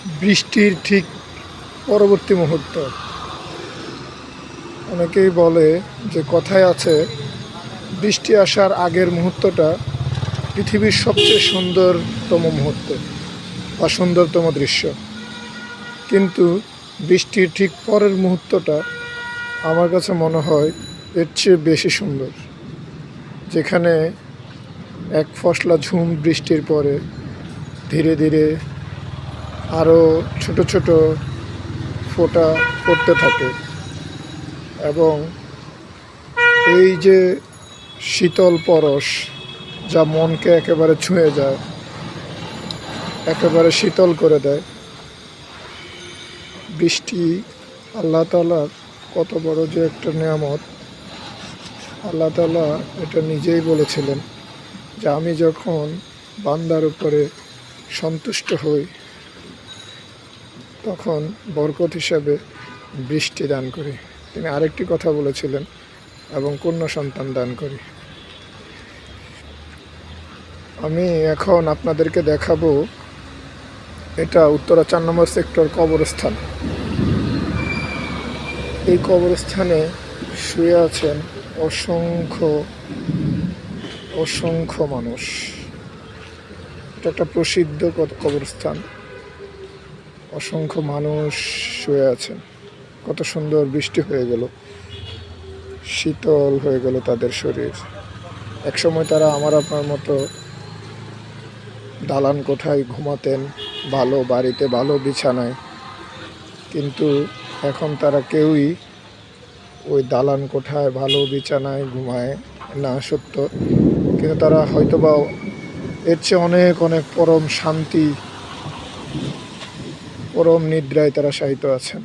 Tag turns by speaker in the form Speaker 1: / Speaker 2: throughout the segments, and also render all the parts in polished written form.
Speaker 1: বৃষ্টির ঠিক পরবর্তী মুহূর্ত। অনেকেই বলে যে কথায় আছে বৃষ্টি আসার আগের মুহূর্তটা পৃথিবীর সবচেয়ে সুন্দরতম মুহূর্ত বা সুন্দরতম দৃশ্য, কিন্তু বৃষ্টির ঠিক পরের মুহূর্তটা আমার কাছে মনে হয় এর চেয়ে বেশি সুন্দর। যেখানে এক ফসলা ঝুম বৃষ্টির পরে ধীরে ধীরে আরও ছোট ছোট ফোঁটা পড়তে থাকে এবং এই যে শীতল পরশ যা মনকে একেবারে ছুঁয়ে যায়, একেবারে শীতল করে দেয়। বৃষ্টি আল্লাহ তাআলার কত বড় যে একটা নিয়ামত। আল্লাহ তাআলা এটা নিজেই বলেছিলেন যে আমি যখন বান্দার উপরে সন্তুষ্ট হই তখন বরকত হিসাবে বৃষ্টি দান করি। তিনি আরেকটি কথা বলেছিলেন, এবং কন্যা সন্তান দান করি। আমি এখন আপনাদেরকে দেখাবো, এটা উত্তরা 4 নম্বর সেক্টর কবরস্থান। এই কবরস্থানে শুয়ে আছেন অসংখ্য অসংখ্য মানুষ। এটা একটা প্রসিদ্ধ কবরস্থান। অসংখ্য মানুষ শুয়ে আছেন। কত সুন্দর বৃষ্টি হয়ে গেল, শীতল হয়ে গেল তাদের শরীর। একসময় তারা আমার আপনার মতো দালান কোঠায় ঘুমাতেন, ভালো বাড়িতে, ভালো বিছানায়, কিন্তু এখন তারা কেউই ওই দালান কোঠায় ভালো বিছানায় ঘুমায় না সত্য, কিন্তু তারা হয়তোবা এর চেয়ে অনেক অনেক পরম শান্তি, পরম নিদ্রায় তারা শায়িত আছেন।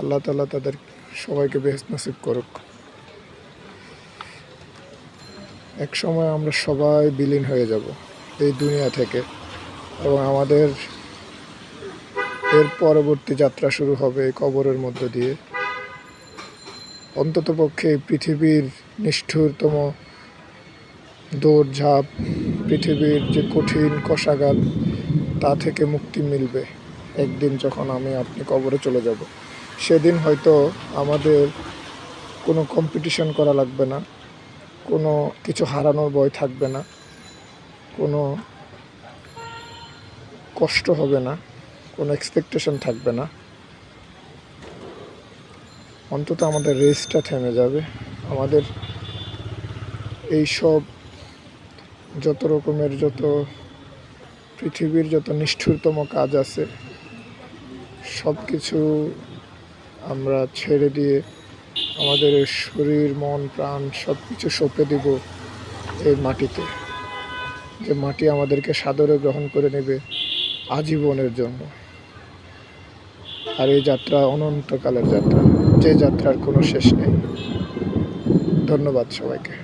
Speaker 1: আল্লাহ তাআলা তাদের সবাইকে বেহেশত নসিব করুক। এক সময় আমরা সবাই বিলীন হয়ে যাব এই দুনিয়া থেকে, এবং আমাদের এর পরবর্তী যাত্রা শুরু হবে এই কবরের মধ্য দিয়ে। অন্ততপক্ষে পৃথিবীর নিষ্ঠুরতম দৌড়ঝাঁপ, পৃথিবীর যে কঠিন কষাঘাত, তা থেকে মুক্তি মিলবে একদিন যখন আমি আপনি কবরে চলে যাব। সেদিন হয়তো আমাদের কোনো কম্পিটিশন করা লাগবে না, কোনো কিছু হারানোর ভয় থাকবে না, কোনো কষ্ট হবে না, কোনো এক্সপেকটেশন থাকবে না। অন্তত আমাদের রেসটা থেমে যাবে। আমাদের এই সব যত রকমের, যত পৃথিবীর যত নিষ্ঠুরতম কাজ আছে, সব কিছু আমরা ছেড়ে দিয়ে আমাদের শরীর, মন, প্রাণ সব কিছু সঁপে দিব এই মাটিতে, যে মাটি আমাদেরকে সাদরে গ্রহণ করে নেবে আজীবনের জন্য। আর এই যাত্রা অনন্তকালের যাত্রা, যে যাত্রার কোনো শেষ নেই। ধন্যবাদ সবাইকে।